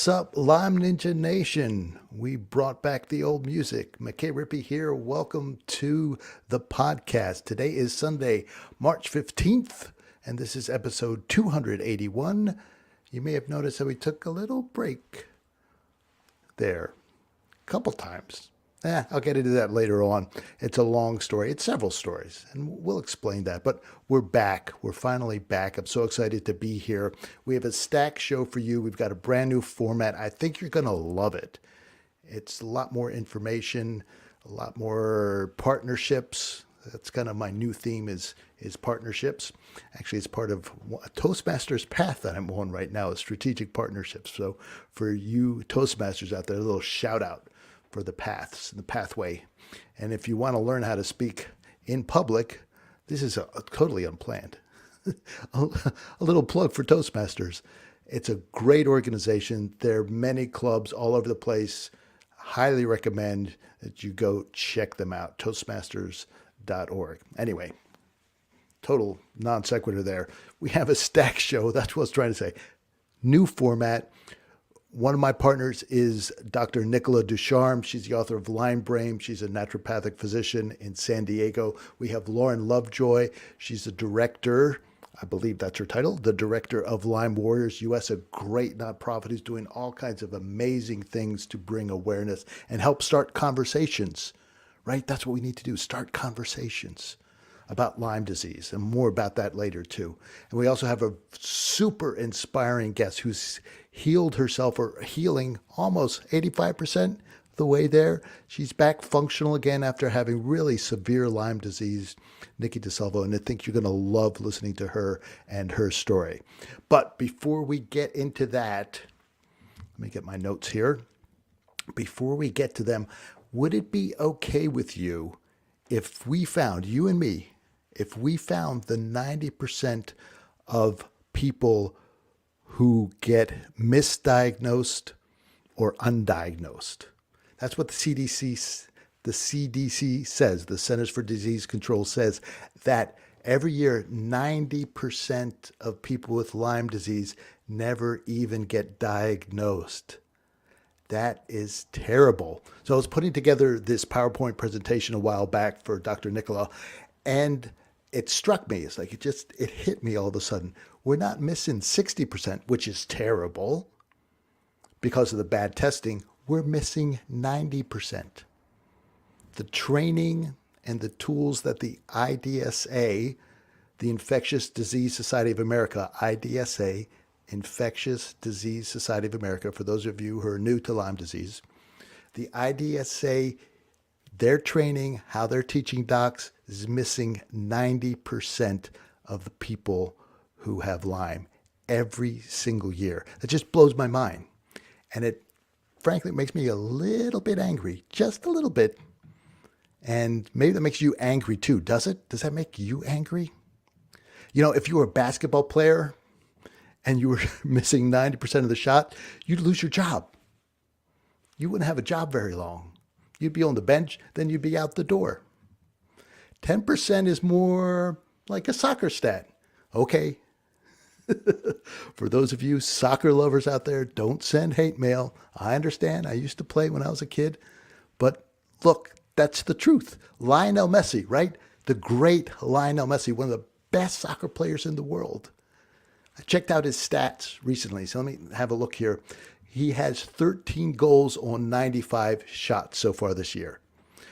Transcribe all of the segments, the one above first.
What's up, Lyme Ninja Nation? We brought back the old music. Mackay Rippey here. Welcome to the podcast. Today is Sunday, March 15th, and this is episode 281. You may have noticed that we took a little break there a couple times. I'll get into that later on. It's a long story. It's several stories, and we'll explain that. But we're back. We're finally back. I'm so excited to be here. We have a stacked show for you. We've got a brand new format. I think you're going to love it. It's a lot more information, a lot more partnerships. That's kind of my new theme is partnerships. Actually, it's part of a Toastmasters path that I'm on right now, is strategic partnerships. So for you Toastmasters out there, a little shout out for the paths, the pathway. And if you want to learn how to speak in public, this is a totally unplanned. a little plug for Toastmasters. It's a great organization. There are many clubs all over the place. Highly recommend that you go check them out, toastmasters.org. Anyway, total non sequitur there. We have a stack show. That's what I was trying to say. New format. One of my partners is Dr. Nicola Ducharme. She's the author of Lyme Brain. She's a naturopathic physician in San Diego. We have Lauren Lovejoy. She's the director, I believe that's her title, the director of Lyme Warriors US, a great nonprofit who's doing all kinds of amazing things to bring awareness and help start conversations, right? That's what we need to do, start conversations about Lyme disease, and more about that later too. And we also have a super inspiring guest who's healed herself, or healing almost 85% the way there. She's back functional again after having really severe Lyme disease, Nikki DeSalvo, and I think you're going to love listening to her and her story. But before we get into that, let me get my notes here. Before we get to them, would it be okay with you if we found, you and me, if we found the 90% of people who get misdiagnosed or undiagnosed? That's what the CDC says, the Centers for Disease Control says, that every year 90% of people with Lyme disease never even get diagnosed. That is terrible. So I was putting together this PowerPoint presentation a while back for Dr. Nicola, and it struck me. It's like it hit me all of a sudden. We're not missing 60%, which is terrible because of the bad testing. We're missing 90%. The training and the tools that the IDSA, the Infectious Disease Society of America, IDSA, Infectious Disease Society of America, for those of you who are new to Lyme disease, the IDSA, their training, how they're teaching docs, is missing 90% of the people who have Lyme every single year. That just blows my mind. And it, frankly, makes me a little bit angry, just a little bit. And maybe that makes you angry too, does it? Does that make you angry? You know, if you were a basketball player and you were missing 90% of the shot, you'd lose your job. You wouldn't have a job very long. You'd be on the bench, then you'd be out the door. 10% is more like a soccer stat. Okay. For those of you soccer lovers out there, don't send hate mail. I understand. I used to play when I was a kid. But look, that's the truth. Lionel Messi, right? The great Lionel Messi, one of the best soccer players in the world. I checked out his stats recently, so let me have a look here. He has 13 goals on 95 shots so far this year.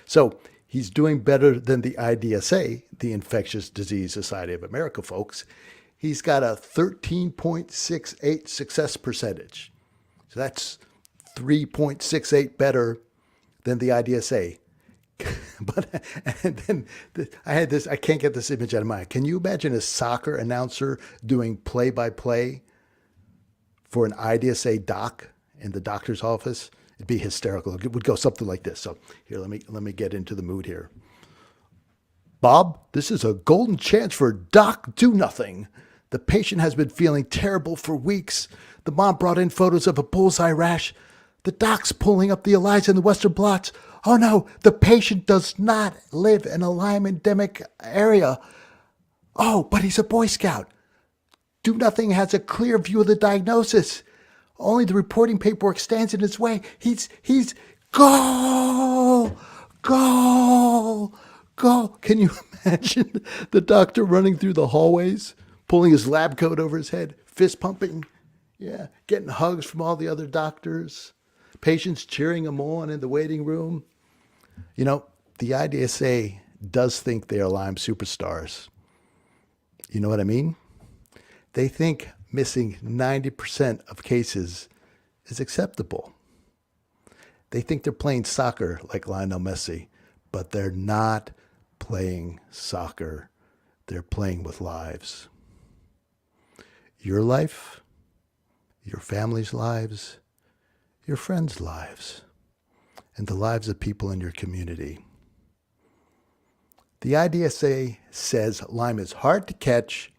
So he's doing better than the IDSA, the Infectious Disease Society of America folks. He's got a 13.68 success percentage. So that's 3.68 better than the IDSA. But and then I had this, I can't get this image out of my mind. Can you imagine a soccer announcer doing play-by-play for an IDSA doc in the doctor's office? It'd be hysterical. It would go something like this. So here, let me get into the mood here. Bob, this is a golden chance for Doc Do Nothing. The patient has been feeling terrible for weeks. The mom brought in photos of a bullseye rash. The doc's pulling up the ELISA in the Western blots. Oh no, the patient does not live in a Lyme endemic area. Oh, but he's a Boy Scout. Do Nothing has a clear view of the diagnosis. only the reporting paperwork stands in his way. He's go, go, go. Can you imagine the doctor running through the hallways, pulling his lab coat over his head, fist pumping? Yeah, getting hugs from all the other doctors, patients cheering him on in the waiting room. You know, the IDSA does think they are Lyme superstars. You know what I mean? They think missing 90% of cases is acceptable. They think they're playing soccer like Lionel Messi, but they're not playing soccer. They're playing with lives. Your life, your family's lives, your friends' lives, and the lives of people in your community. The IDSA says Lyme is hard to catch,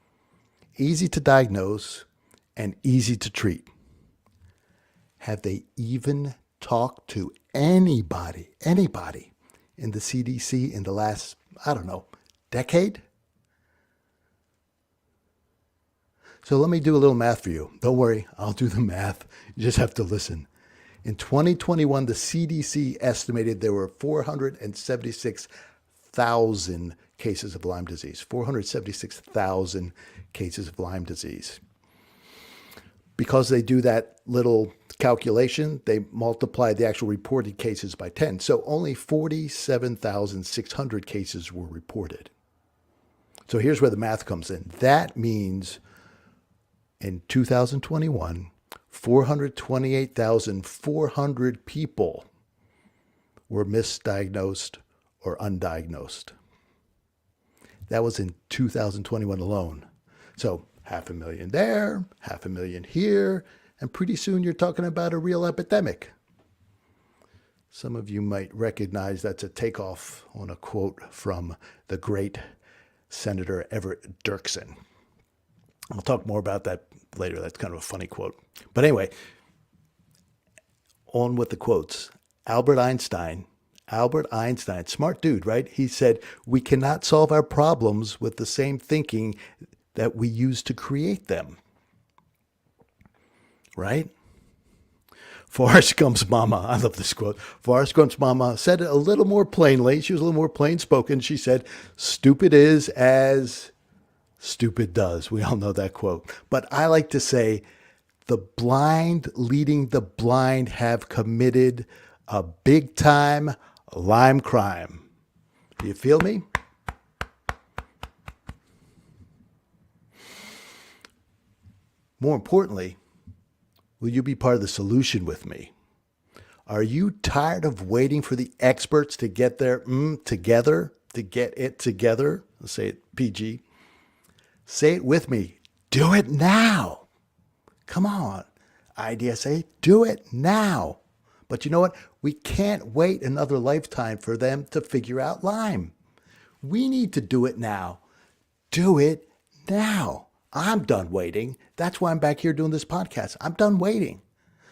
easy to diagnose, and easy to treat. Have they even talked to anybody in the CDC in the last, decade? So let me do a little math for you. Don't worry, I'll do the math. You just have to listen. In 2021, the CDC estimated there were 476,000 cases of Lyme disease. 476,000 cases of Lyme disease. Because they do that little calculation, they multiply the actual reported cases by 10. So only 47,600 cases were reported. So here's where the math comes in. That means in 2021, 428,400 people were misdiagnosed or undiagnosed. That was in 2021 alone. So 500,000 there, 500,000 here, and pretty soon you're talking about a real epidemic. Some of you might recognize that's a takeoff on a quote from the great Senator Everett Dirksen. I'll talk more about that later. That's kind of a funny quote. But anyway, on with the quotes. Albert Einstein, smart dude, right? He said, "We cannot solve our problems with the same thinking that we use to create them." Right? Forrest Gump's mama, I love this quote. Forrest Gump's mama said it a little more plainly. She was a little more plain spoken. She said, "Stupid is as stupid does." We all know that quote. But I like to say, the blind leading the blind have committed a big time Lyme crime. Do you feel me? More importantly, will you be part of the solution with me? Are you tired of waiting for the experts to get their together, to get it together? Let's say it PG. Say it with me. Do it now. Come on, IDSA, do it now. But you know what? We can't wait another lifetime for them to figure out Lyme. We need to do it now. Do it now. I'm done waiting. That's why I'm back here doing this podcast. I'm done waiting.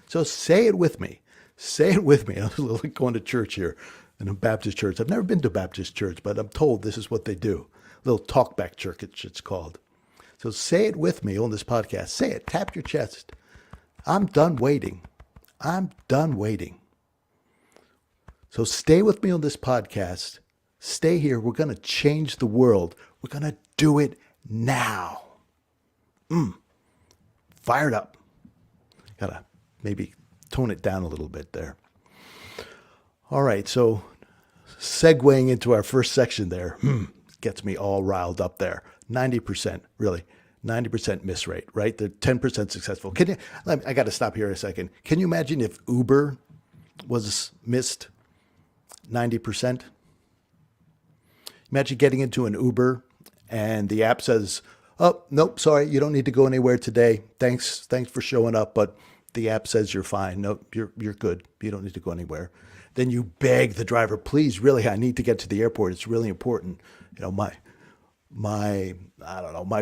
So say it with me. Say it with me. I was like going to church here in a Baptist church. I've never been to a Baptist church, but I'm told this is what they do. A little talkback church, it's called. So say it with me on this podcast. Say it. Tap your chest. I'm done waiting. I'm done waiting. So stay with me on this podcast. Stay here. We're going to change the world. We're going to do it now. Fired up. Got to maybe tone it down a little bit there. All right. So segueing into our first section there, gets me all riled up there. 90%, really. 90% miss rate, right? They're 10% successful. I got to stop here a second. Can you imagine if Uber was missed 90%? Imagine getting into an Uber and the app says, "Oh, nope, sorry, you don't need to go anywhere today. Thanks for showing up, but the app says you're fine. Nope, you're good. You don't need to go anywhere." Then you beg the driver, "Please, really, I need to get to the airport. It's really important. You know, my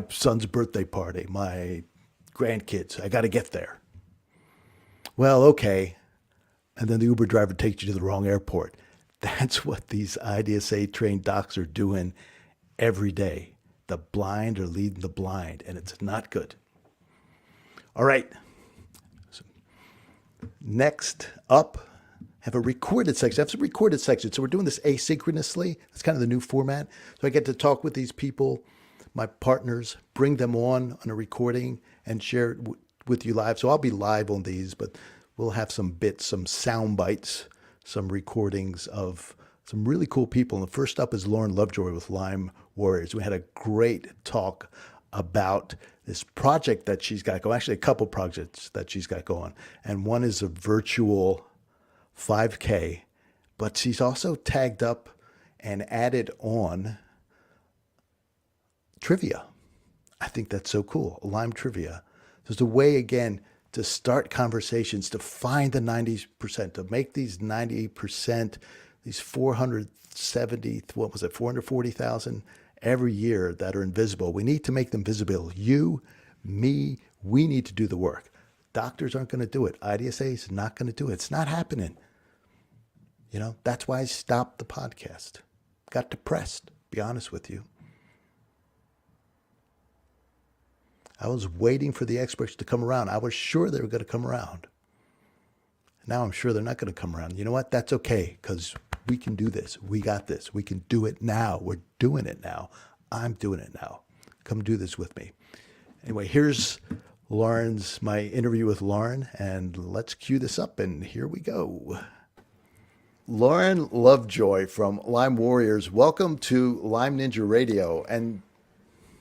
son's birthday party, my grandkids, I got to get there." Well, okay. And then the Uber driver takes you to the wrong airport. That's what these IDSA trained docs are doing every day. The blind are leading the blind, and it's not good. All right. So Next up, have a recorded section. I have some recorded sections. So we're doing this asynchronously. It's kind of the new format. So I get to talk with these people, my partners, bring them on a recording and share it with you live. So I'll be live on these, but we'll have some bits, some sound bites, some recordings of some really cool people. And the first up is Lauren Lovejoy with Lyme Warriors. We had a great talk about this project that she's got going, actually a couple projects that she's got going. And one is a virtual 5K, but she's also tagged up and added on trivia. I think that's so cool. Lyme trivia. There's a way, again, to start conversations, to find the 90%, to make these 90%, these 470, what was it, 440,000 every year that are invisible. We need to make them visible. You, me, we need to do the work. Doctors aren't going to do it. IDSA is not going to do it. It's not happening. That's why I stopped the podcast. Got depressed, be honest with you. I was waiting for the experts to come around. I was sure they were going to come around. Now I'm sure they're not going to come around. You know what? That's okay, because we can do this. We got this. We can do it now. We're doing it now. I'm doing it now. Come do this with me. Anyway, here's my interview with Lauren, and let's cue this up, and here we go. Lauren Lovejoy from Lyme Warriors. Welcome to Lyme Ninja Radio. And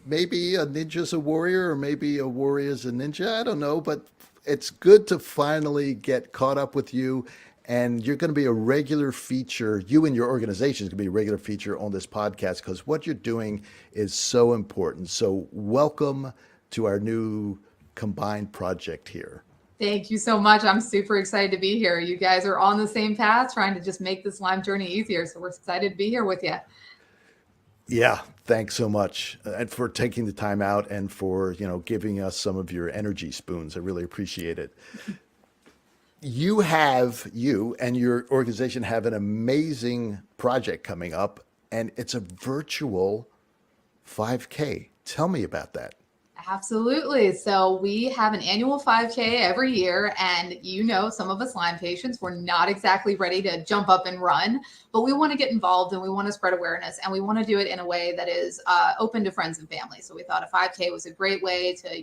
maybe a ninja's a warrior, or maybe a warrior's a ninja. I don't know, but it's good to finally get caught up with you. And you're going to be a regular feature. You and your organization is going to be a regular feature on this podcast, because what you're doing is so important. So welcome to our new combined project here. Thank you so much. I'm super excited to be here. You guys are on the same path, trying to just make this Lyme journey easier. So we're excited to be here with you. Yeah, thanks so much, and for taking the time out, and for giving us some of your energy spoons. I really appreciate it. You and your organization have an amazing project coming up, and it's a virtual 5K. Tell me about that. Absolutely. So we have an annual 5K every year, and some of us Lyme patients, we're not exactly ready to jump up and run, but we want to get involved and we want to spread awareness, and we want to do it in a way that is open to friends and family. So we thought a 5K was a great way to,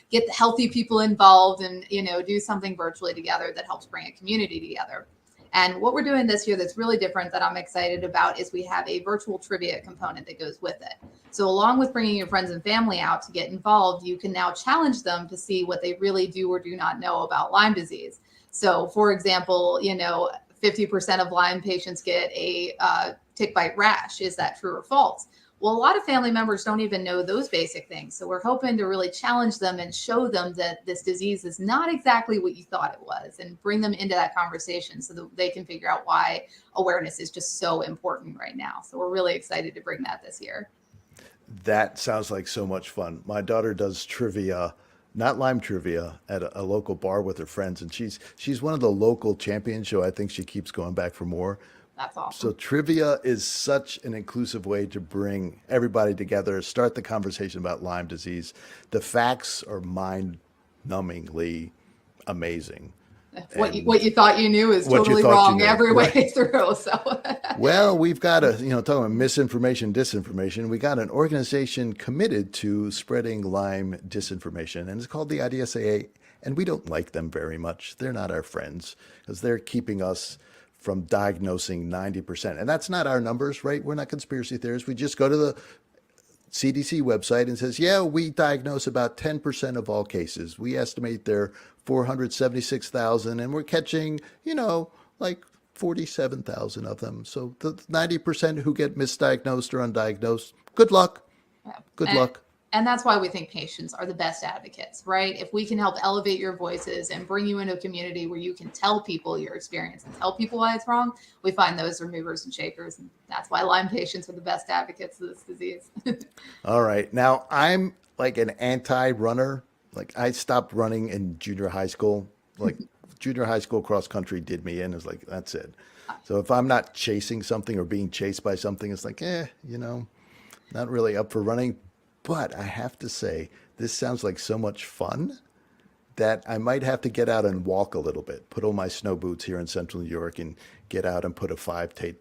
get the healthy people involved and, do something virtually together that helps bring a community together. And what we're doing this year that's really different, that I'm excited about, is we have a virtual trivia component that goes with it. So along with bringing your friends and family out to get involved, you can now challenge them to see what they really do or do not know about Lyme disease. So for example, 50% of Lyme patients get a tick bite rash. Is that true or false? Well, a lot of family members don't even know those basic things. So we're hoping to really challenge them and show them that this disease is not exactly what you thought it was, and bring them into that conversation so that they can figure out why awareness is just so important right now. So we're really excited to bring that this year. That sounds like so much fun. My daughter does trivia, not Lyme trivia, at a local bar with her friends, and she's one of the local champions, so I think she keeps going back for more. That's awesome. So trivia is such an inclusive way to bring everybody together, start the conversation about Lyme disease. The facts are mind-numbingly amazing. What you thought you knew is totally wrong every way through. So, well, we've got talking about misinformation, disinformation. We got an organization committed to spreading Lyme disinformation, and it's called the IDSA. And we don't like them very much. They're not our friends, because they're keeping us from diagnosing 90%. And that's not our numbers, right? We're not conspiracy theorists. We just go to the CDC website and says, yeah, we diagnose about 10% of all cases. We estimate there are 476,000, and we're catching, like 47,000 of them. So the 90% who get misdiagnosed or undiagnosed, good luck. Yeah. Good luck. And that's why we think patients are the best advocates, right? If we can help elevate your voices and bring you into a community where you can tell people your experience and tell people why it's wrong, we find those are movers and shakers. And that's why Lyme patients are the best advocates of this disease. All right. Now, I'm like an anti-runner. Like, I stopped running in junior high school. Like, junior high school cross country did me in. It's like, that's it. So if I'm not chasing something or being chased by something, it's like, not really up for running. But I have to say, this sounds like so much fun that I might have to get out and walk a little bit, put on my snow boots here in central New York and get out and put a 5K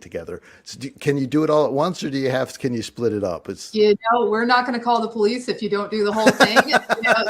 together. So can you do it all at once or can you split it up? We're not going to call the police if you don't do the whole thing.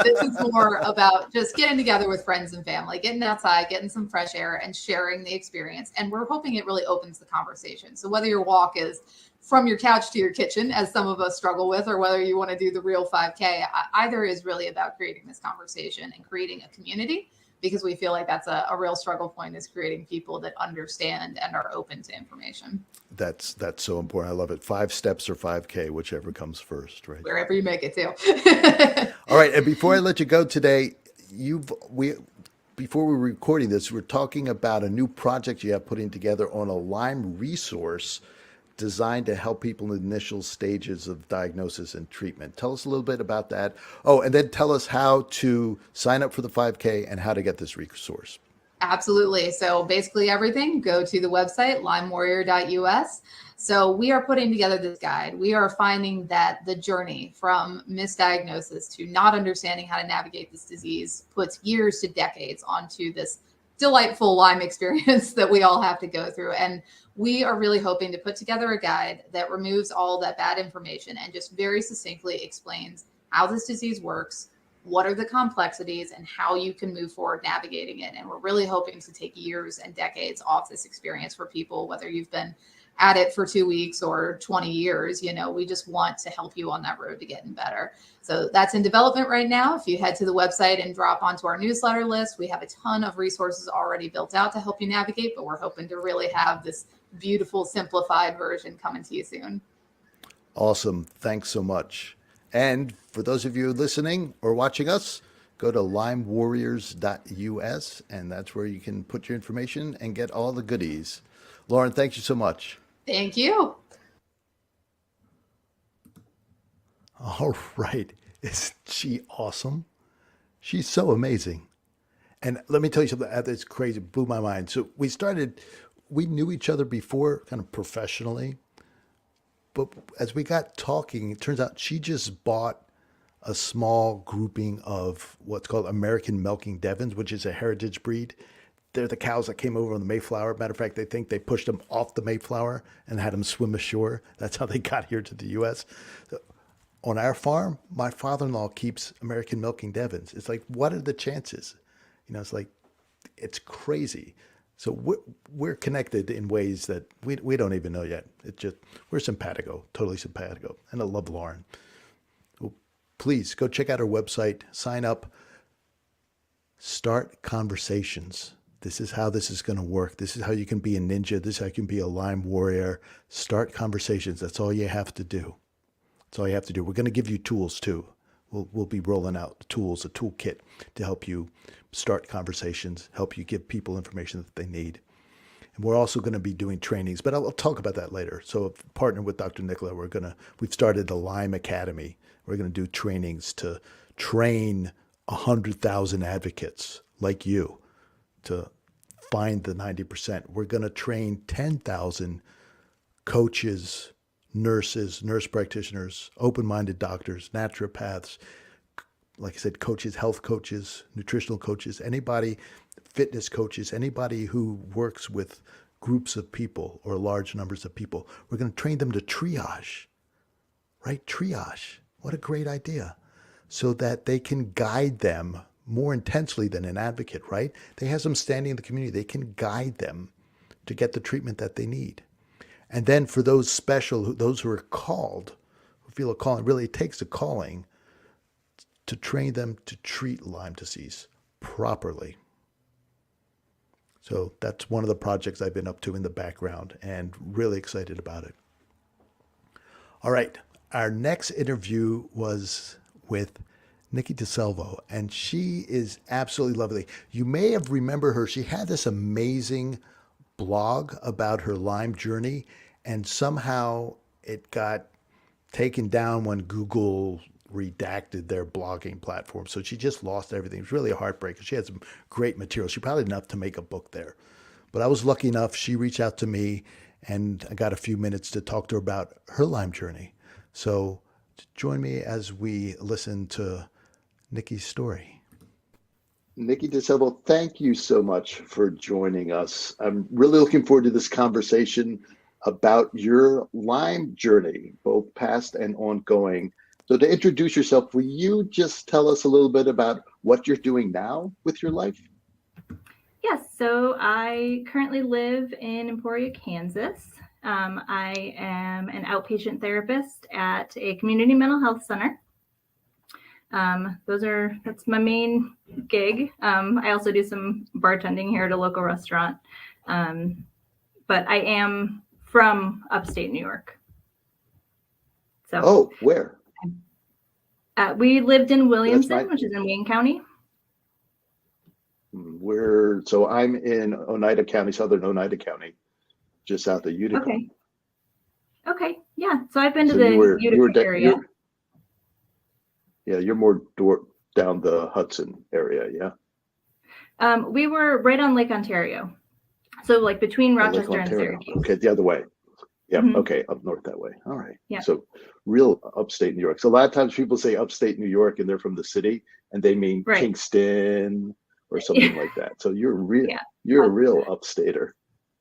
This is more about just getting together with friends and family, getting outside, getting some fresh air and sharing the experience. And we're hoping it really opens the conversation. So whether your walk is from your couch to your kitchen, as some of us struggle with, or whether you want to do the real 5K, either is really about creating this conversation and creating a community, because we feel like that's a real struggle point, is creating people that understand and are open to information. That's so important. I love it. 5 steps or 5K, whichever comes first, right? Wherever you make it to. All right. And before I let you go today, before we were recording this, we're talking about a new project you have putting together on a Lyme resource designed to help people in the initial stages of diagnosis and treatment. Tell us a little bit about that. Oh, and then tell us how to sign up for the 5K and how to get this resource. Absolutely. So basically everything, go to the website, lymewarrior.us. So we are putting together this guide. We are finding that the journey from misdiagnosis to not understanding how to navigate this disease puts years to decades onto this delightful Lyme experience that we all have to go through. And we are really hoping to put together a guide that removes all that bad information and just very succinctly explains how this disease works, what are the complexities, and how you can move forward navigating it. And we're really hoping to take years and decades off this experience for people, whether you've been at it for 2 weeks or 20 years. We just want to help you on that road to getting better. So that's in development right now. If you head to the website and drop onto our newsletter list, we have a ton of resources already built out to help you navigate, but we're hoping to really have this beautiful, simplified version coming to you soon. Awesome. Thanks so much. And for those of you listening or watching us, go to lymewarriors.us, and that's where you can put your information and get all the goodies. Lauren, thank you so much. Thank you. All right. Isn't she awesome? She's so amazing. And let me tell you something that's crazy, blew my mind. So we knew each other before, kind of professionally. But as we got talking, it turns out she just bought a small grouping of what's called American Milking Devons, which is a heritage breed. They're the cows that came over on the Mayflower. Matter of fact, they think they pushed them off the Mayflower and had them swim ashore. That's how they got here to the U.S. So on our farm, my father-in-law keeps American Milking Devons. It's like, what are the chances? It's like, it's crazy. So we're connected in ways that we don't even know yet. It's just, we're simpatico, totally simpatico. And I love Lauren. Well, please go check out our website, sign up, start conversations. This is how this is going to work. This is how you can be a ninja. This is how you can be a Lyme warrior. Start conversations. That's all you have to do. That's all you have to do. We're going to give you tools too. We'll be rolling out tools, a toolkit to help you start conversations, help you give people information that they need. And we're also going to be doing trainings, but I'll talk about that later. So partner with Dr. Nicola, we've started the Lyme Academy. We're going to do trainings to train 100,000 advocates like you to find the 90%. We're going to train 10,000 coaches, nurses, nurse practitioners, open-minded doctors, naturopaths, like I said, coaches, health coaches, nutritional coaches, anybody, fitness coaches, anybody who works with groups of people or large numbers of people. We're going to train them to triage, right? Triage. What a great idea. So that they can guide them more intensely than an advocate, right? They have some standing in the community. They can guide them to get the treatment that they need. And then for those those who are called, who feel a calling, really it takes a calling to train them to treat Lyme disease properly. So that's one of the projects I've been up to in the background and really excited about it. All right. Our next interview was with Nikki DeSalvo, and she is absolutely lovely. You may have remembered her. She had this amazing blog about her Lyme journey, and somehow it got taken down when Google redacted their blogging platform. So she just lost everything. It was really a heartbreak. She had some great material. She probably had enough to make a book there. But I was lucky enough. She reached out to me, and I got a few minutes to talk to her about her Lyme journey. So join me as we listen to Nikki's story. Nikki DeSilva, thank you so much for joining us. I'm really looking forward to this conversation about your Lyme journey, both past and ongoing. So, to introduce yourself, will you just tell us a little bit about what you're doing now with your life? Yes, so I currently live in Emporia, Kansas. I am an outpatient therapist at a community mental health center. That's my main gig. I also do some bartending here at a local restaurant. But I am from upstate New York. So Oh, where? we lived in Williamson, my which is in Wayne County. so I'm in Oneida County, southern Oneida County, just south of Utica. Okay. Yeah. So I've been to So the Utica area. You're more down the Hudson area, yeah? We were right on Lake Ontario. So like between Rochester and Syracuse. Okay, the other way. Yeah, okay, up north that way. All right. Yeah. So real upstate New York. So a lot of times people say upstate New York and they're from the city and they mean Kingston or something like that. So you're a real upstater.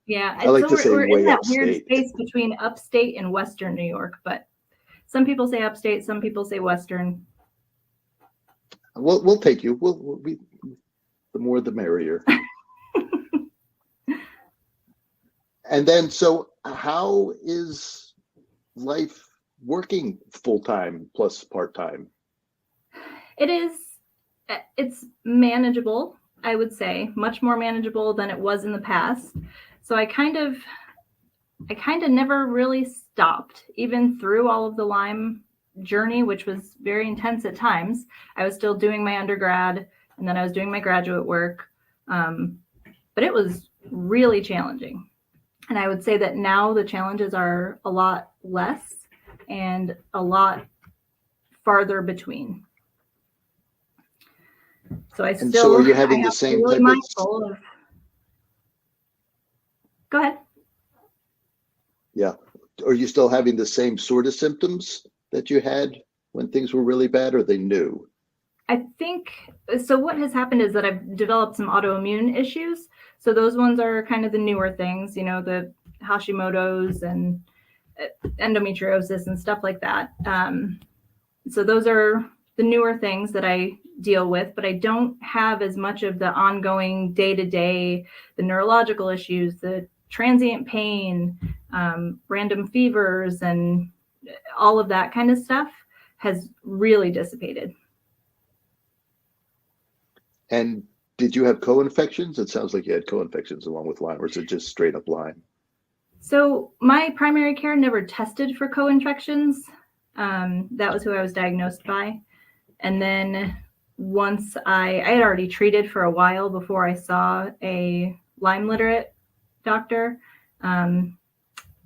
Yeah. I like to say we're way in that upstate. weird space between upstate and western New York, but some people say upstate, some people say western. We'll take you. The more the merrier. And then, so how is life working full-time plus part-time? It's manageable, I would say, much more manageable than it was in the past. So I kind of never really stopped, even through all of the Lyme journey, which was very intense at times. I was still doing my undergrad and then I was doing my graduate work. But it was really challenging. And I would say that now the challenges are a lot less and a lot farther between. So so are you having the same type of... Go ahead. Yeah. Are you still having the same sort of symptoms that you had when things were really bad, or are they new? I think so. What has happened is that I've developed some autoimmune issues. So those ones are kind of the newer things, the Hashimoto's and endometriosis and stuff like that. So those are the newer things that I deal with, but I don't have as much of the ongoing day-to-day, the neurological issues, the transient pain, random fevers, and all of that kind of stuff has really dissipated. And did you have co-infections? It sounds like you had co-infections along with Lyme, or is it just straight up Lyme? So my primary care never tested for co-infections. That was who I was diagnosed by. And then once I had already treated for a while before I saw a Lyme literate doctor. And,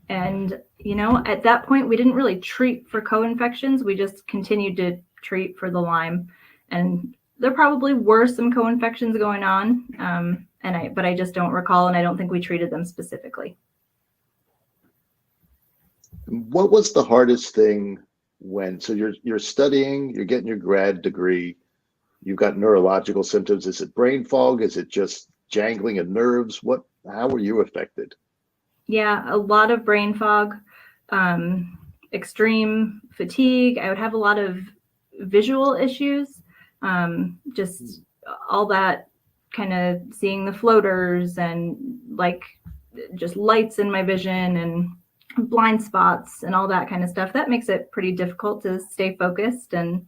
at that point, we didn't really treat for co-infections. We just continued to treat for the Lyme. And there probably were some co-infections going on, but I just don't recall, and I don't think we treated them specifically. What was the hardest thing so you're studying, you're getting your grad degree, you've got neurological symptoms. Is it brain fog? Is it just jangling of nerves? How were you affected? Yeah, a lot of brain fog, extreme fatigue. I would have a lot of visual issues. Just all that kind of seeing the floaters and like just lights in my vision and blind spots and all that kind of stuff. That makes it pretty difficult to stay focused. And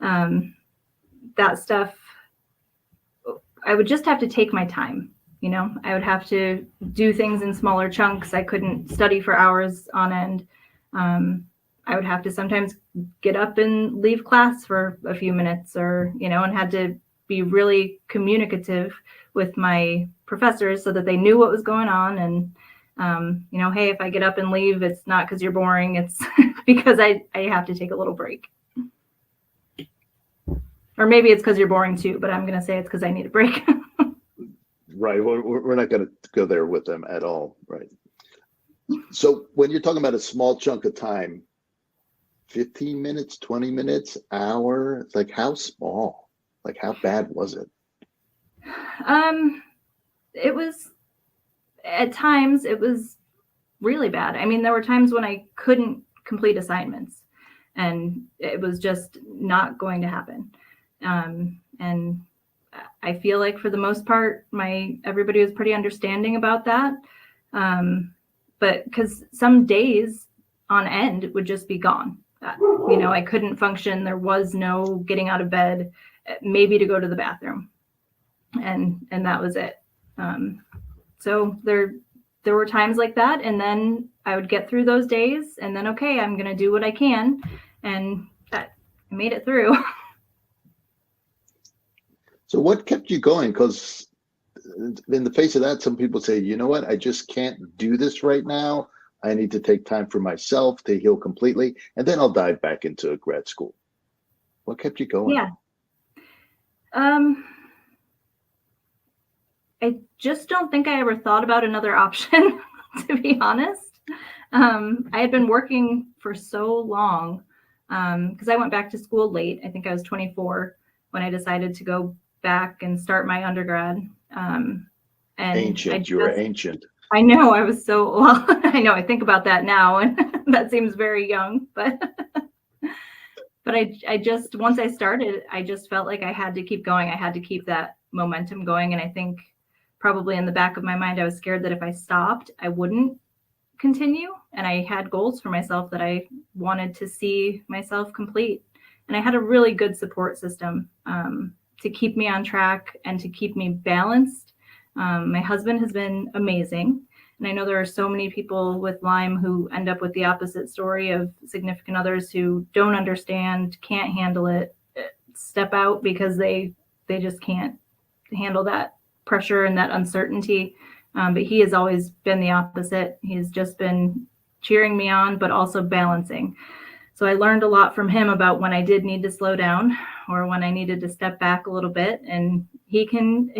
that stuff, I would just have to take my time. I would have to do things in smaller chunks. I couldn't study for hours on end. I would have to sometimes get up and leave class for a few minutes and had to be really communicative with my professors so that they knew what was going on. And, hey, if I get up and leave, it's not because you're boring. It's because I have to take a little break. Or maybe it's because you're boring too, but I'm going to say it's because I need a break. Right. Well, we're not going to go there with them at all. Right. So when you're talking about a small chunk of time, 15 minutes, 20 minutes, hour, like how small, like how bad was it? It was, at times, it was really bad. I mean, there were times when I couldn't complete assignments and it was just not going to happen. And I feel like for the most part, everybody was pretty understanding about that. But because some days on end would just be gone. I couldn't function. There was no getting out of bed, maybe to go to the bathroom. And that was it. So there were times like that. And then I would get through those days and then, okay, I'm going to do what I can. And I made it through. So what kept you going? Because in the face of that, some people say, you know what, I just can't do this right now. I need to take time for myself to heal completely, and then I'll dive back into grad school. What kept you going? Yeah. I just don't think I ever thought about another option, to be honest. I had been working for so long because I went back to school late. I think I was 24 when I decided to go back and start my undergrad. And ancient. You were ancient. I know. I was so, well, I know. I think about that now, and that seems very young, but I just, once I started, I just felt like I had to keep going. I had to keep that momentum going. And I think probably in the back of my mind, I was scared that if I stopped, I wouldn't continue. And I had goals for myself that I wanted to see myself complete. And I had a really good support system to keep me on track and to keep me balanced. My husband has been amazing. And I know there are so many people with Lyme who end up with the opposite story of significant others who don't understand, can't handle it, step out because they just can't handle that pressure and that uncertainty. But he has always been the opposite. He's just been cheering me on, but also balancing. So I learned a lot from him about when I did need to slow down or when I needed to step back a little bit. And he can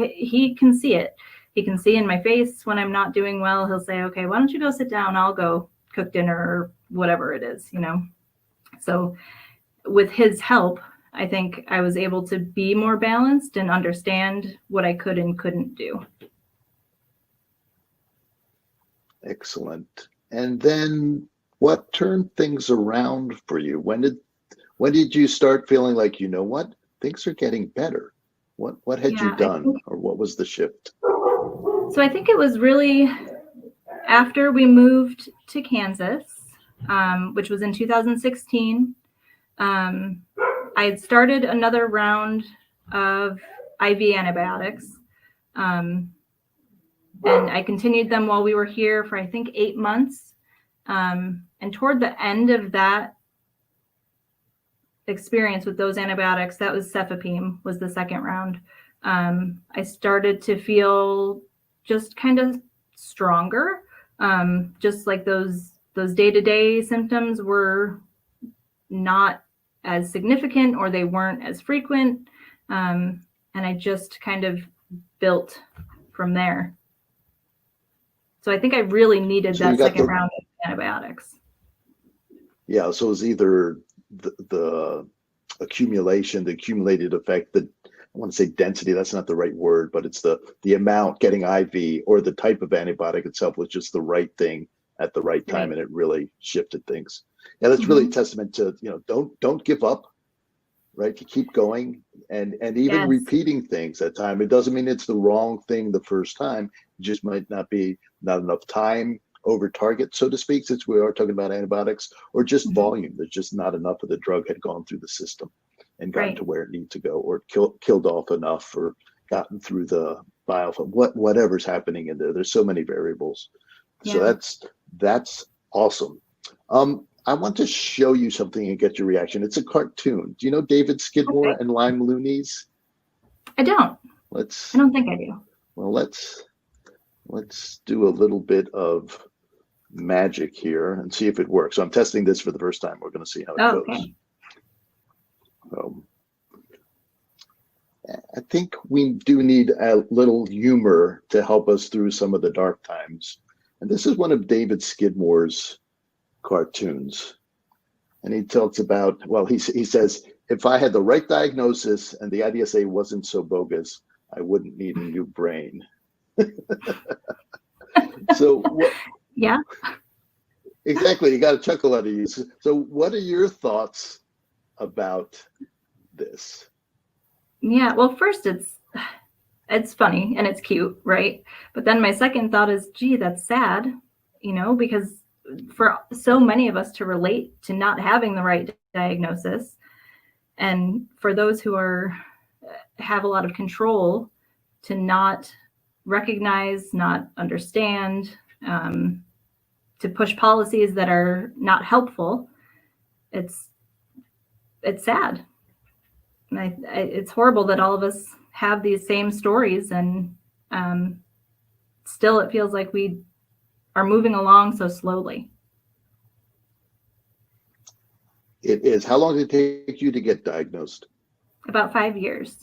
see it. He can see in my face when I'm not doing well. He'll say, okay, why don't you go sit down? I'll go cook dinner or whatever it is, So with his help, I think I was able to be more balanced and understand what I could and couldn't do. Excellent. And then what turned things around for you? When did you start feeling like, you know what, things are getting better? What had you done, or what was the shift? So I think it was really after we moved to Kansas, which was in 2016. I had started another round of IV antibiotics. And I continued them while we were here for, I think, 8 months. And toward the end of that experience with those antibiotics, that was cefepime, was the second round. I started to feel just kind of stronger. Just like those day-to-day symptoms were not as significant, or they weren't as frequent. And I just kind of built from there. So I think I really needed that second round of antibiotics. Yeah, so it was either the accumulated effect, I want to say density, that's not the right word, but it's the amount getting IV, or the type of antibiotic itself was just the right thing at the right time, and it really shifted things. Yeah, that's really a testament to, don't give up, right? To keep going and even repeating things at time. It doesn't mean it's the wrong thing the first time. It just might not enough time over target, so to speak, since we are talking about antibiotics, or just volume. There's just not enough of the drug had gone through the system and gotten to where it needs to go, or killed off enough, or gotten through the biofilm, whatever's happening in there. There's so many variables. Yeah. So that's awesome. I want to show you something and get your reaction. It's a cartoon. Do you know David Skidmore and Lyme Loonies? I don't. I don't think I do. Well, let's do a little bit of magic here and see if it works. So I'm testing this for the first time. We're going to see how it goes. I think we do need a little humor to help us through some of the dark times. And this is one of David Skidmore's cartoons. And he talks about, well, he says, if I had the right diagnosis and the IDSA wasn't so bogus, I wouldn't need a new brain. So what, Yeah. exactly, you got to chuckle out of you. So what are your thoughts about this? Yeah. Well, first it's funny and it's cute, right? But then my second thought is, gee, that's sad, because for so many of us to relate to not having the right diagnosis, and for those who have a lot of control to not recognize, not understand, to push policies that are not helpful, it's sad. And it's horrible that all of us have these same stories, and still it feels like we are moving along so slowly. It is. How long did it take you to get diagnosed? About 5 years.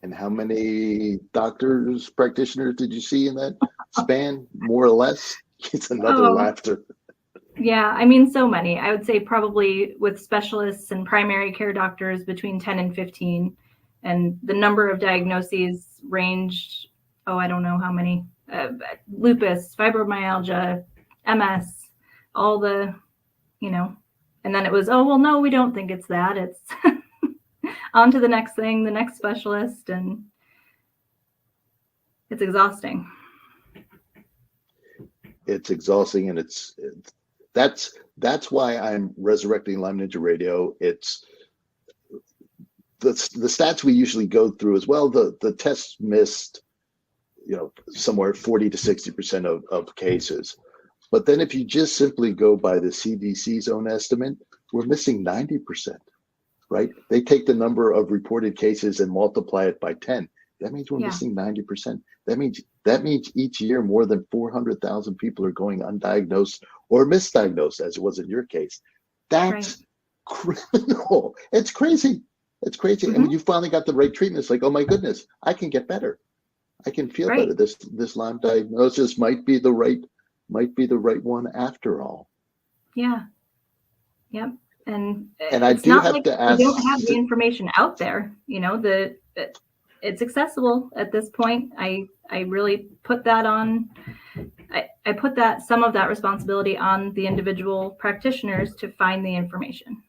And how many doctors, practitioners did you see in that span, more or less? It's another laughter. Yeah, I mean, so many. I would say probably with specialists and primary care doctors between 10 and 15. And the number of diagnoses ranged, I don't know how many. Lupus, fibromyalgia, MS, all the, and then it was, well, no, we don't think it's that. It's on to the next thing, the next specialist, and it's exhausting. It's exhausting, and that's why I'm resurrecting Lyme Ninja Radio. It's the stats we usually go through as well. The tests missed, somewhere 40 to 60% of cases. But then if you just simply go by the CDC's own estimate, we're missing 90%, right? They take the number of reported cases and multiply it by 10. That means we're missing 90%. That means each year more than 400,000 people are going undiagnosed or misdiagnosed, as it was in your case. That's criminal. It's crazy. It's crazy. Mm-hmm. And when you finally got the right treatment, it's like, oh my goodness, I can get better. I can feel better. This Lyme diagnosis might be the right one after all. Yeah. Yep. And I do have to ask. We don't have the information out there. It's accessible at this point. I really put that on. I put some of that responsibility on the individual practitioners to find the information.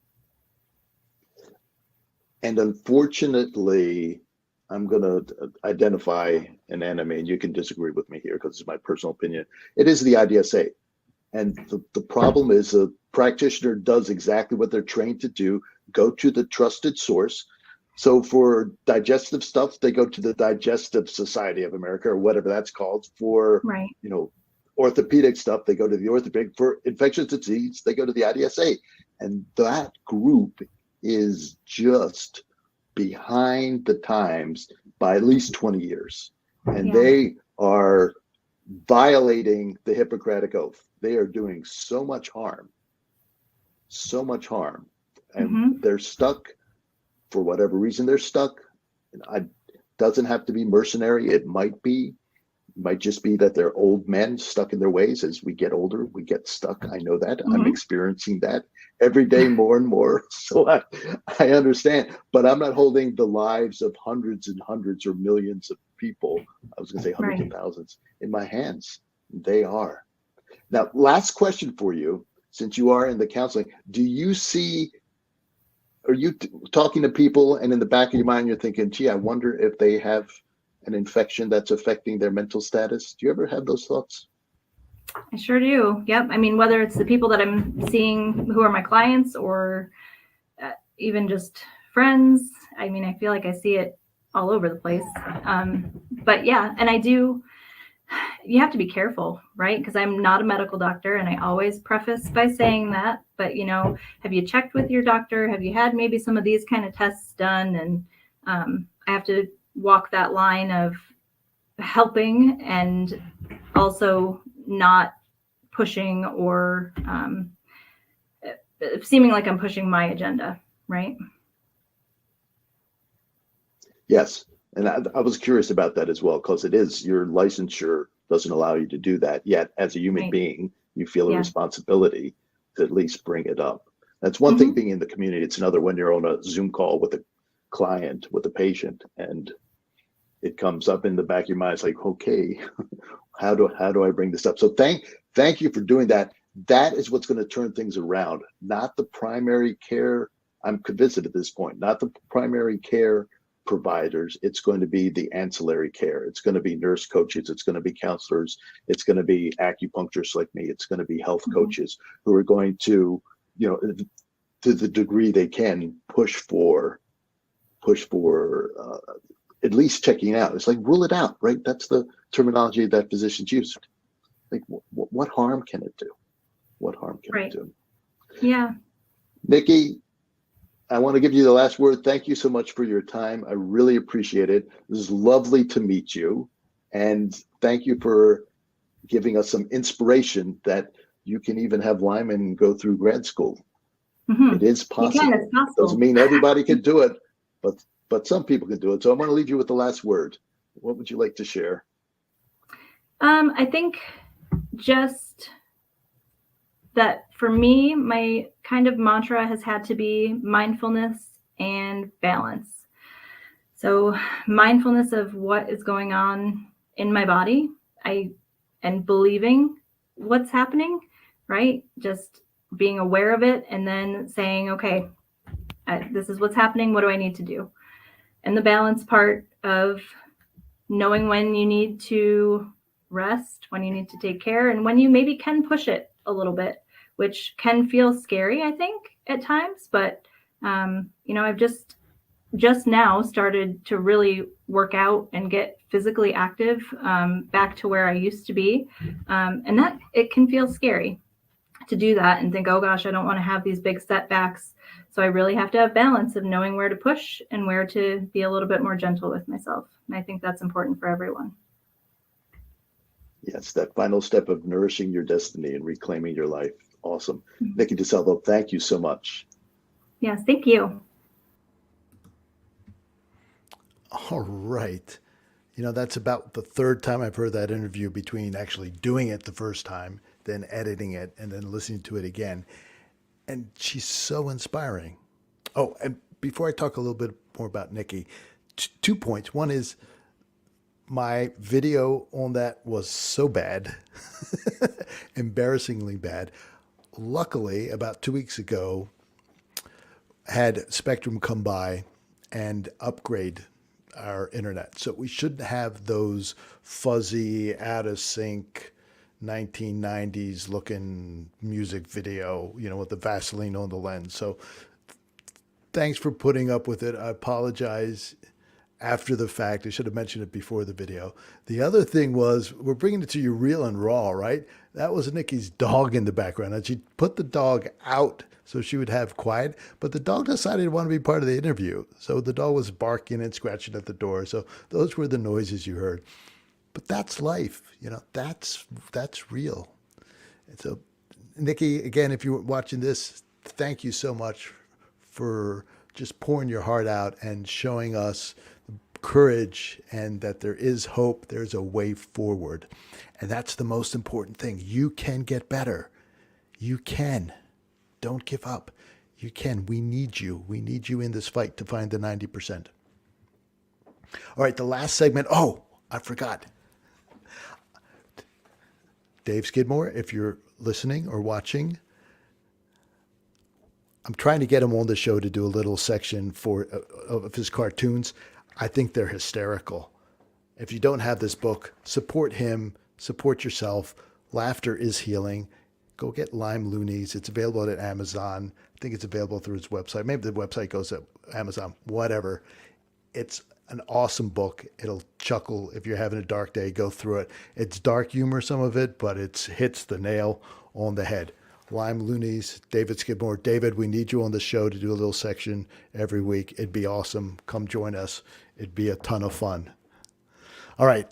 And unfortunately, I'm going to identify an enemy, and you can disagree with me here because it's my personal opinion. It is the IDSA. And the problem is a practitioner does exactly what they're trained to do, go to the trusted source. So for digestive stuff, they go to the Digestive Society of America, or whatever that's called. For orthopedic stuff, they go to the orthopedic. For infectious disease, they go to the IDSA. And that group is just behind the times by at least 20 years. And they are violating the Hippocratic Oath. They are doing so much harm. And they're stuck. For whatever reason, they're stuck. It doesn't have to be mercenary. It might just be that they're old men stuck in their ways. As we get older, we get stuck. I know that. I'm experiencing that every day more and more. So I understand, but I'm not holding the lives of hundreds and hundreds or millions of people. I was going to say hundreds of thousands in my hands. They are. Now, last question for you, since you are in the counseling, are you talking to people and in the back of your mind, you're thinking, gee, I wonder if they have an infection that's affecting their mental status? Do you ever have those thoughts? I sure do. Yep. I mean, whether it's the people that I'm seeing who are my clients or even just friends, I mean, I feel like I see it all over the place. But yeah, and you have to be careful, right? Because I'm not a medical doctor, and I always preface by saying that. But, have you checked with your doctor? Have you had maybe some of these kind of tests done? And I have to walk that line of helping and also not pushing or seeming like I'm pushing my agenda, right? Yes. And I was curious about that as well, because it is, your licensure doesn't allow you to do that. Yet, as a human being, you feel a responsibility to at least bring it up. That's one thing being in the community. It's another when you're on a Zoom call with client, with a patient, and it comes up in the back of your mind. It's like, okay, how do I bring this up? So thank you for doing that. That is what's going to turn things around, not the primary care. I'm convinced at this point, not the primary care providers. It's going to be the ancillary care. It's going to be nurse coaches. It's going to be counselors. It's going to be acupuncturists like me. It's going to be health coaches who are going to, to the degree they can, push for at least checking out. It's like, rule it out, right? That's the terminology that physicians use. Like, what harm can it do? What harm can it do? Yeah. Nikki, I want to give you the last word. Thank you so much for your time. I really appreciate it. This is lovely to meet you. And thank you for giving us some inspiration that you can even have Lyme and go through grad school. It is possible. It's possible. Doesn't mean everybody can do it, but some people can do it. So I'm going to leave you with the last word. What would you like to share? I think just that for me, my kind of mantra has had to be mindfulness and balance. So mindfulness of what is going on in my body, and believing what's happening, right? Just being aware of it and then saying, okay, this is what's happening. What do I need to do? And the balance part of knowing when you need to rest, when you need to take care, and when you maybe can push it a little bit, which can feel scary, I think, at times. But, I've just now started to really work out and get physically active, back to where I used to be. And that it can feel scary to do that and think, oh gosh, I don't want to have these big setbacks. So I really have to have balance of knowing where to push and where to be a little bit more gentle with myself. And I think that's important for everyone. Yes, that final step of nourishing your destiny and reclaiming your life. Awesome. Nikki DeSalvo, thank you so much. Yes, thank you. All right. That's about the third time I've heard that interview, between actually doing it the first time, then editing it, and then listening to it again. And she's so inspiring. Oh, and before I talk a little bit more about Nikki, 2 points. One is, my video on that was so bad, embarrassingly bad. Luckily, about 2 weeks ago, had Spectrum come by and upgrade our internet. So we shouldn't have those fuzzy, out of sync 1990s looking music video, with the Vaseline on the lens. So thanks for putting up with it. I apologize after the fact. I should have mentioned it before the video. The other thing was, we're bringing it to you real and raw, right? That was Nikki's dog in the background. And she put the dog out so she would have quiet, but the dog decided to want to be part of the interview. So the dog was barking and scratching at the door. So those were the noises you heard. But that's life, that's real. And so, Nikki, again, if you're watching this, thank you so much for just pouring your heart out and showing us courage, and that there is hope, there's a way forward. And that's the most important thing. You can get better. You can. Don't give up. You can. We need you. We need you in this fight to find the 90%. All right, the last segment. Oh, I forgot. Dave Skidmore, if you're listening or watching, I'm trying to get him on the show to do a little section of his cartoons. I think they're hysterical. If you don't have this book, support him, support yourself. Laughter is healing. Go get Lyme Loonies. It's available at Amazon. I think it's available through his website. Maybe the website goes to Amazon, whatever. It's an awesome book. It'll chuckle if you're having a dark day. Go through it. It's dark humor, some of it, but it hits the nail on the head. Lyme Loonies, David Skidmore. David, we need you on the show to do a little section every week. It'd be awesome. Come join us. It'd be a ton of fun. All right.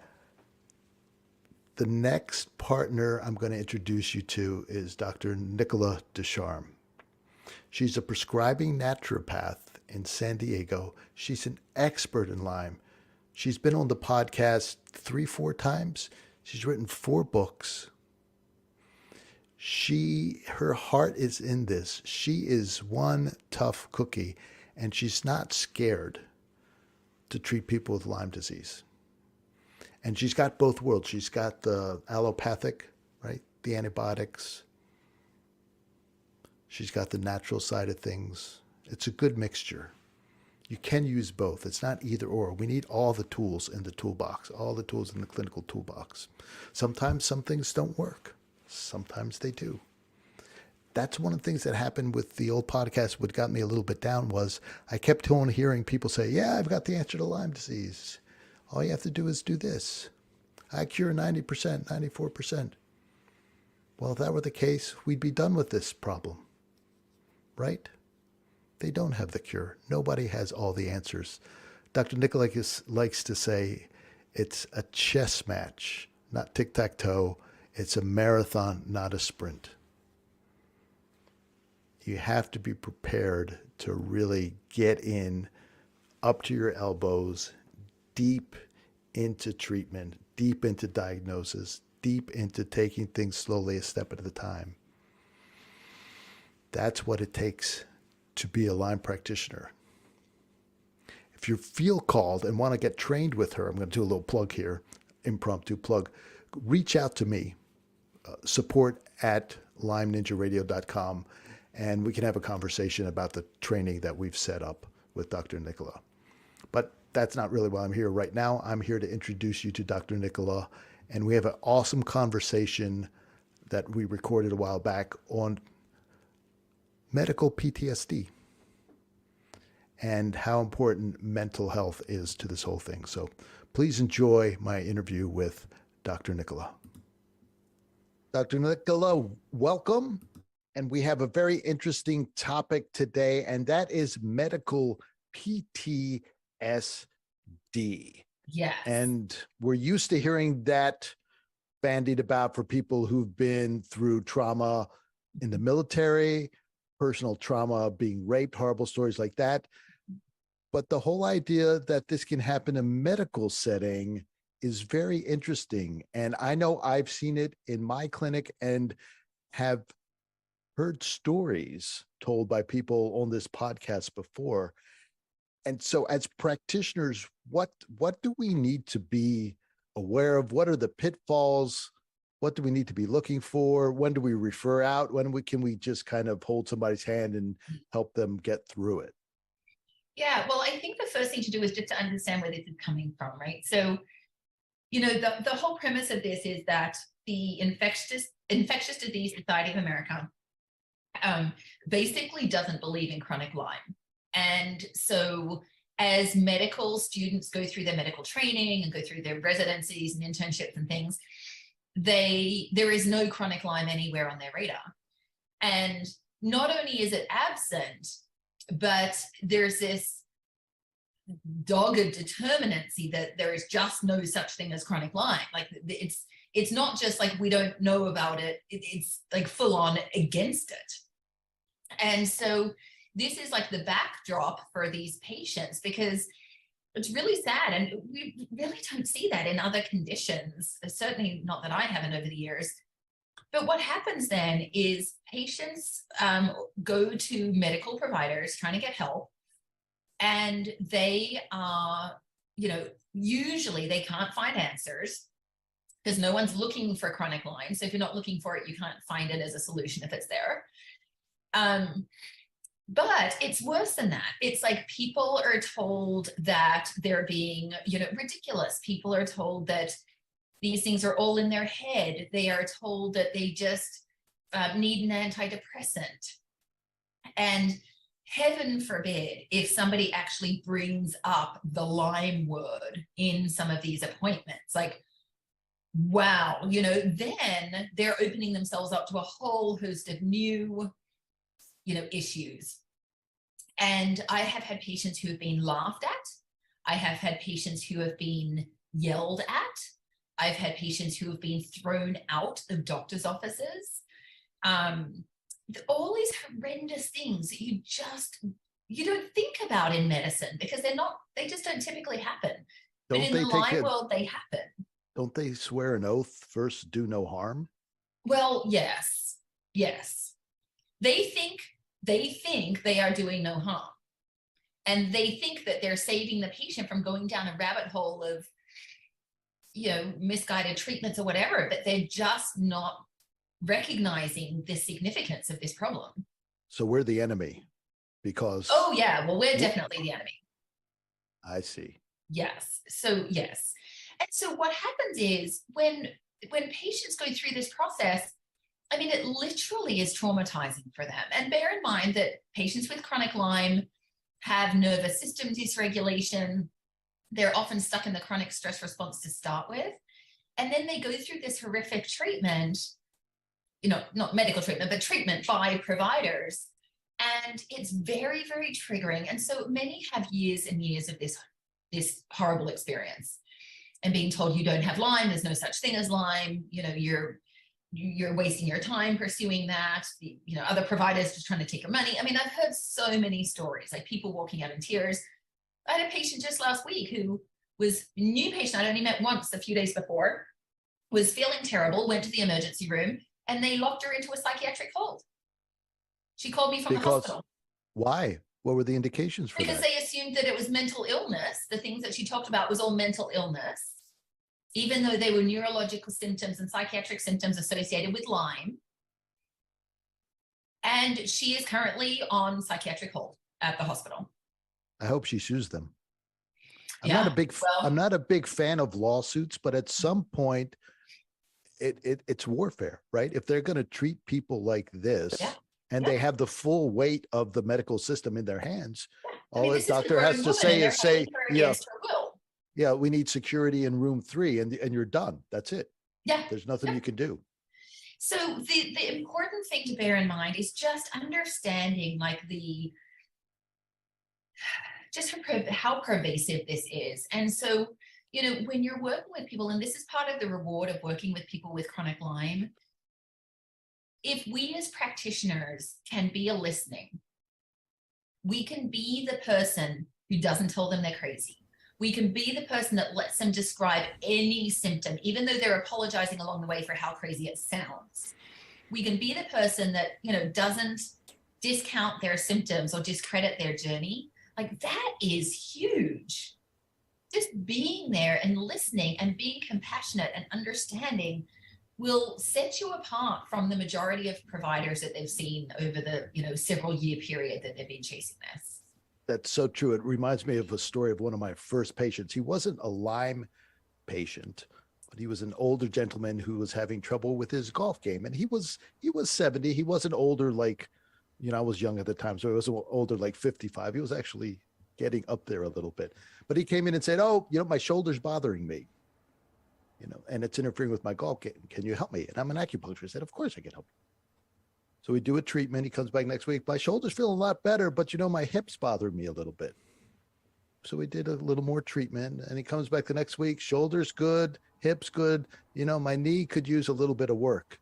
The next partner I'm going to introduce you to is Dr. Nicola Descharme. She's a prescribing naturopath in San Diego. She's an expert in Lyme. She's been on the podcast 3-4 times. She's written 4 books. Her heart is in this. She is one tough cookie. and she's not scared to treat people with Lyme disease. And she's got both worlds. She's got the allopathic, right? The antibiotics. She's got the natural side of things. It's a good mixture. You can use both. It's not either or. We need all the tools in the toolbox, all the tools in the clinical toolbox. Sometimes some things don't work. Sometimes they do. That's one of the things that happened with the old podcast. What got me a little bit down was I kept on hearing people say, yeah, I've got the answer to Lyme disease. All you have to do is do this. I cure 90%, 94%. Well, if that were the case, we'd be done with this problem, right? They don't have the cure. Nobody has all the answers. Dr. Nicola likes to say it's a chess match, not tic-tac-toe. It's a marathon, not a sprint. You have to be prepared to really get in up to your elbows, deep into treatment, deep into diagnosis, deep into taking things slowly a step at a time. That's what it takes to be a Lyme practitioner. If you feel called and want to get trained with her, I'm going to do a little plug here, impromptu plug, reach out to me, support at LymeNinjaRadio.com, and we can have a conversation about the training that we've set up with Dr. Nicola. But that's not really why I'm here right now. I'm here to introduce you to Dr. Nicola, and we have an awesome conversation that we recorded a while back on medical PTSD and how important mental health is to this whole thing. So please enjoy my interview with Dr. Nicola. Dr. Nicola, welcome. And we have a very interesting topic today, and that is medical PTSD. Yes. And we're used to hearing that bandied about for people who've been through trauma in the military, personal trauma, being raped, horrible stories like that. But the whole idea that this can happen in a medical setting is very interesting. And I know I've seen it in my clinic and have heard stories told by people on this podcast before. And so as practitioners, what do we need to be aware of? What are the pitfalls? What do we need to be looking for? When do we refer out? Can we just kind of hold somebody's hand and help them get through it? Yeah, well, I think the first thing to do is just to understand where this is coming from, right? So, the whole premise of this is that the Infectious Disease Society of America basically doesn't believe in chronic Lyme. And so as medical students go through their medical training and go through their residencies and internships and things, there is no chronic Lyme anywhere on their radar. And not only is it absent, but there's this dogged determinacy that there is just no such thing as chronic Lyme. Like it's not just like we don't know about it, it's like full on against it. And so this is like the backdrop for these patients, because it's really sad. And we really don't see that in other conditions, certainly not that I haven't over the years. But what happens then is patients go to medical providers trying to get help, and they are, usually they can't find answers because no one's looking for chronic Lyme. So if you're not looking for it, you can't find it as a solution if it's there. But it's worse than that. It's like people are told that they're being, ridiculous. People are told that these things are all in their head. They are told that they just need an antidepressant. And heaven forbid if somebody actually brings up the Lyme word in some of these appointments, like, wow, then they're opening themselves up to a whole host of new issues. And I have had patients who have been laughed at. I have had patients who have been yelled at. I've had patients who have been thrown out of doctor's offices. All these horrendous things that you don't think about in medicine because they just don't typically happen. But in the Lyme world, they happen. Don't they swear an oath, first do no harm? Well, yes. They think they are doing no harm. And they think that they're saving the patient from going down a rabbit hole of, misguided treatments or whatever, but they're just not recognizing the significance of this problem. So we're the enemy because. Oh yeah, well, we're definitely the enemy. I see. Yes. So yes. And so what happens is when patients go through this process, I mean, it literally is traumatizing for them. And bear in mind that patients with chronic Lyme have nervous system dysregulation. They're often stuck in the chronic stress response to start with. And then they go through this horrific treatment, not medical treatment, but treatment by providers. And it's very, very triggering. And so many have years and years of this horrible experience and being told you don't have Lyme, there's no such thing as Lyme, you're wasting your time pursuing that, other providers just trying to take your money. I mean, I've heard so many stories, like people walking out in tears. I had a patient just last week who was a new patient I'd only met once a few days before, was feeling terrible, went to the emergency room, and they locked her into a psychiatric hold. She called me from the hospital. Why? What were the indications for because that? They assumed that it was mental illness. The things that she talked about was all mental illness, even though they were neurological symptoms and psychiatric symptoms associated with Lyme. And she is currently on psychiatric hold at the hospital. I hope she sues them. I'm Yeah, not a big fan of lawsuits, but at some point it's warfare, right? If they're going to treat people like this, and they have the full weight of the medical system in their hands, all the doctor has to say is we need security in room 3 and you're done. That's it. Yeah. There's nothing you can do. So the important thing to bear in mind is just understanding how pervasive this is. And so, when you're working with people, and this is part of the reward of working with people with chronic Lyme, if we as practitioners can be a listening, we can be the person who doesn't tell them they're crazy. We can be the person that lets them describe any symptom, even though they're apologizing along the way for how crazy it sounds. We can be the person that, doesn't discount their symptoms or discredit their journey. Like, that is huge. Just being there and listening and being compassionate and understanding will set you apart from the majority of providers that they've seen over the, several year period that they've been chasing this. That's so true. It reminds me of a story of one of my first patients. He wasn't a Lyme patient, but he was an older gentleman who was having trouble with his golf game. And he was 70. He wasn't older like, I was young at the time, so he wasn't older like 55. He was actually getting up there a little bit. But he came in and said, my shoulder's bothering me, and it's interfering with my golf game. Can you help me? And I'm an acupuncturist. I said, of course I can help you. So we do a treatment. He comes back next week. My shoulder's feeling a lot better, but my hips bother me a little bit. So we did a little more treatment, and he comes back the next week. Shoulder's good, hips good. My knee could use a little bit of work.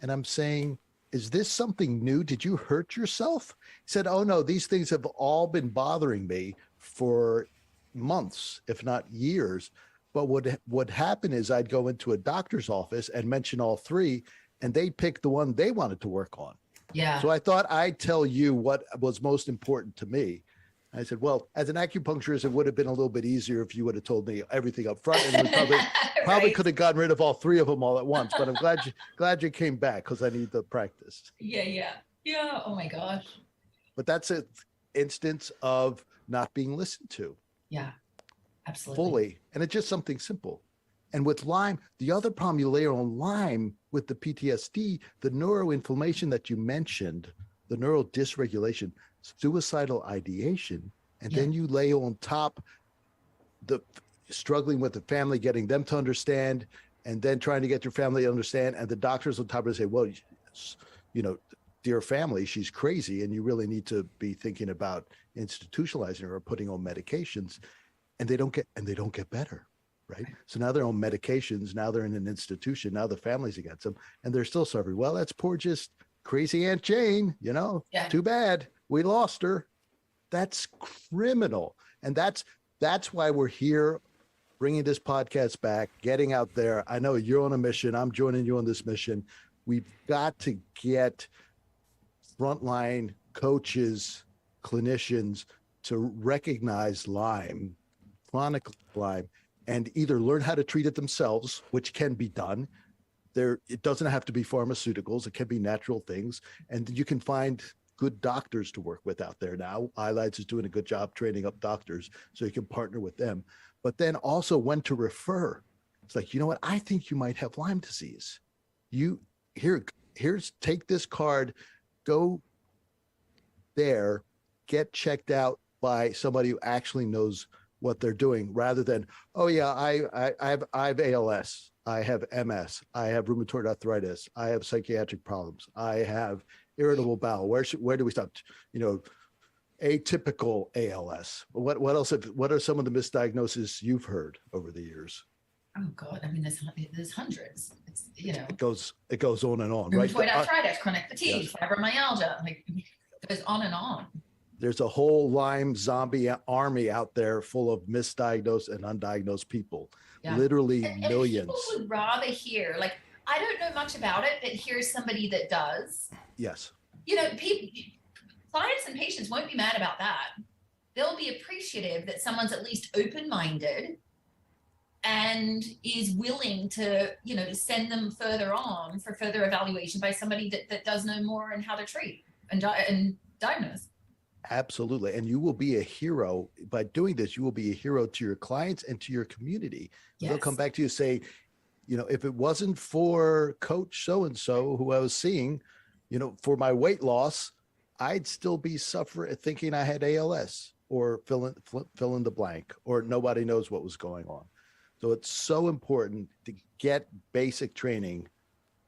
And I'm saying, is this something new? Did you hurt yourself? He said, oh no, these things have all been bothering me for months, if not years. But what would happen is I'd go into a doctor's office and mention all 3, and they'd pick the one they wanted to work on. Yeah. So I thought I'd tell you what was most important to me. I said, well, as an acupuncturist, it would have been a little bit easier if you would have told me everything up front, and we probably could have gotten rid of all 3 of them all at once. But I'm glad you came back, because I need the practice. Yeah. Oh my gosh. But that's an instance of not being listened to. Yeah, absolutely. Fully. And it's just something simple. And with Lyme, the other problem you layer on Lyme with the PTSD, the neuroinflammation that you mentioned, the neural dysregulation, suicidal ideation, and then you lay on top the struggling with the family, getting them to understand, and then trying to get your family to understand, and the doctors on top of it say, well, dear family, she's crazy, and you really need to be thinking about institutionalizing her or putting on medications, and they don't get better. Right. So now they're on medications. Now they're in an institution. Now the family's against them, and they're still suffering. Well, that's poor, just crazy Aunt Jane. Too bad we lost her. That's criminal, and that's why we're here, bringing this podcast back, getting out there. I know you're on a mission. I'm joining you on this mission. We've got to get frontline coaches, clinicians to recognize Lyme, chronic Lyme, and either learn how to treat it themselves, which can be done. It doesn't have to be pharmaceuticals. It can be natural things. And you can find good doctors to work with out there now. iLights is doing a good job training up doctors, so you can partner with them. But then also when to refer. It's like, you know what? I think you might have Lyme disease. Here's take this card, go there, get checked out by somebody who actually knows what they're doing, rather than, oh yeah, I have ALS, I have MS, I have rheumatoid arthritis, I have psychiatric problems, I have irritable bowel. Where do we stop? You know, atypical ALS. What else? What are some of the misdiagnoses you've heard over the years? Oh God, I mean, there's hundreds. It's, you know, It goes on and on, right? rheumatoid arthritis, chronic fatigue, Yes. fibromyalgia, like it goes on and on. There's a whole Lyme zombie army out there full of misdiagnosed and undiagnosed people. Yeah. Literally And millions. people would rather hear, like, I don't know much about it, but here's somebody that does. Yes. You know, clients and patients won't be mad about that. They'll be appreciative that someone's at least open-minded and is willing to, you know, send them further on for further evaluation by somebody that does know more and how to treat and diagnose. Absolutely. And you will be a hero by doing this. You will be a hero to your clients and to your community. Yes. They'll come back to you and say, you know, if it wasn't for Coach so-and-so who I was seeing, you know, for my weight loss, I'd still be suffering, thinking I had ALS, or fill in the blank, or nobody knows what was going on. So it's so important to get basic training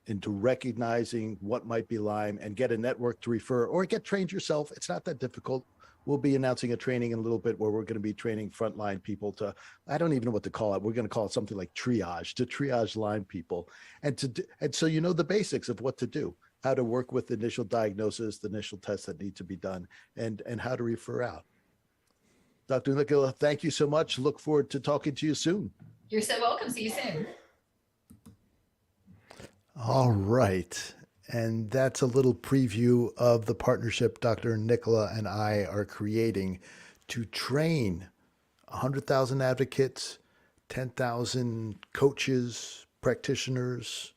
into recognizing what might be Lyme and get a network to refer, or get trained yourself. It's not that difficult. We'll be announcing a training in a little bit where we're going to be training frontline people to, I don't even know what to call it. We're going to call it something like triage, to triage Lyme people. And so you know the basics of what to do, how to work with the initial diagnosis, the initial tests that need to be done, and how to refer out. Dr. Nicola, thank you so much. Look forward to talking to you soon. You're so welcome. See you soon. All right. And that's a little preview of the partnership Dr. Nicola and I are creating to train 100,000 advocates, 10,000 coaches, practitioners,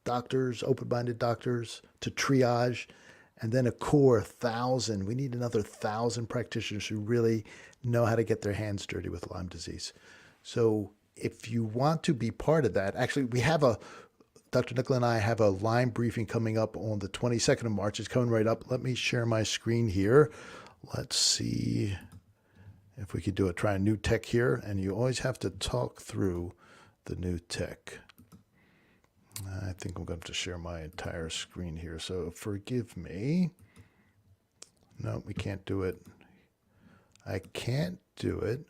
doctors, open-minded doctors to triage, and then a core 1,000. We need another 1,000 practitioners who really know how to get their hands dirty with Lyme disease. So if you want to be part of that, actually, Dr. Nicola and I have a Lyme briefing coming up on the 22nd of March. It's coming right up. Let me share my screen here. Let's see if we could do it. Try a new tech here. And you always have to talk through the new tech. I think I'm going to have to share my entire screen here. So forgive me. No, we can't do it. I can't do it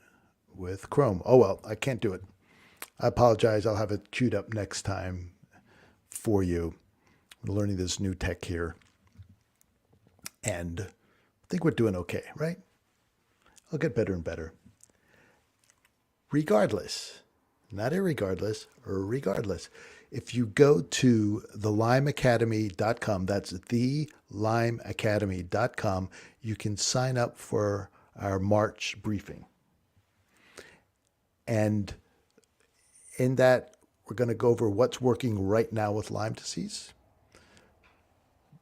with Chrome. Oh, well, I can't do it. I apologize. I'll have it queued up next time for you. We're learning this new tech here. And I think we're doing okay, right? I'll get better and better. Regardless, not irregardless, or regardless, if you go to thelymeacademy.com, that's thelymeacademy.com, you can sign up for our March briefing. And in that, we're going to go over what's working right now with Lyme disease.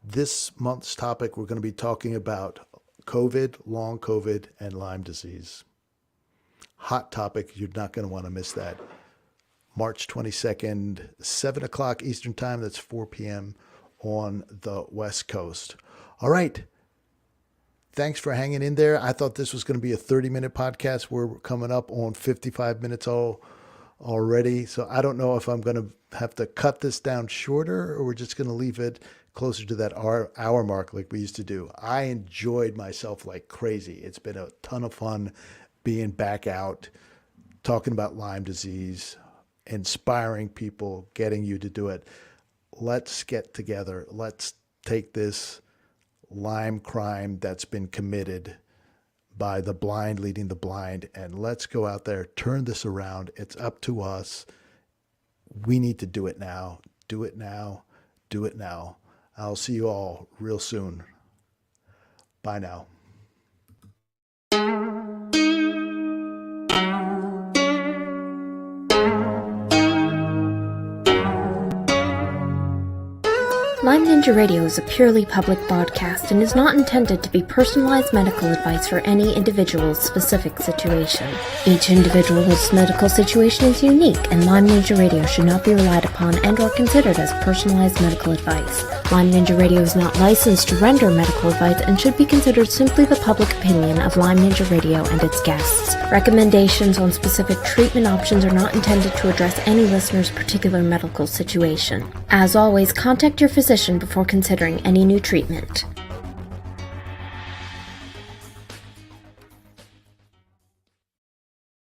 This month's topic, we're going to be talking about COVID, long COVID, and Lyme disease. Hot topic. You're not going to want to miss that. March 22nd, 7 o'clock Eastern Time. That's 4 p.m. on the West Coast. All right. Thanks for hanging in there. I thought this was going to be a 30-minute podcast. We're coming up on 55 minutes already. So I don't know if I'm going to have to cut this down shorter, or we're just going to leave it closer to that hour mark like we used to do. I enjoyed myself like crazy. It's been a ton of fun being back out, talking about Lyme disease, inspiring people, getting you to do it. Let's get together. Let's take this Lyme crime that's been committed by the blind leading the blind, and let's go out there, turn this around. It's up to us. We need to do it now. Do it now. Do it now. I'll see you all real soon. Bye now. Lyme Ninja Radio is a purely public broadcast and is not intended to be personalized medical advice for any individual's specific situation. Each individual's medical situation is unique, and Lyme Ninja Radio should not be relied upon and or considered as personalized medical advice. Lyme Ninja Radio is not licensed to render medical advice and should be considered simply the public opinion of Lyme Ninja Radio and its guests. Recommendations on specific treatment options are not intended to address any listener's particular medical situation. As always, contact your physician before considering any new treatment.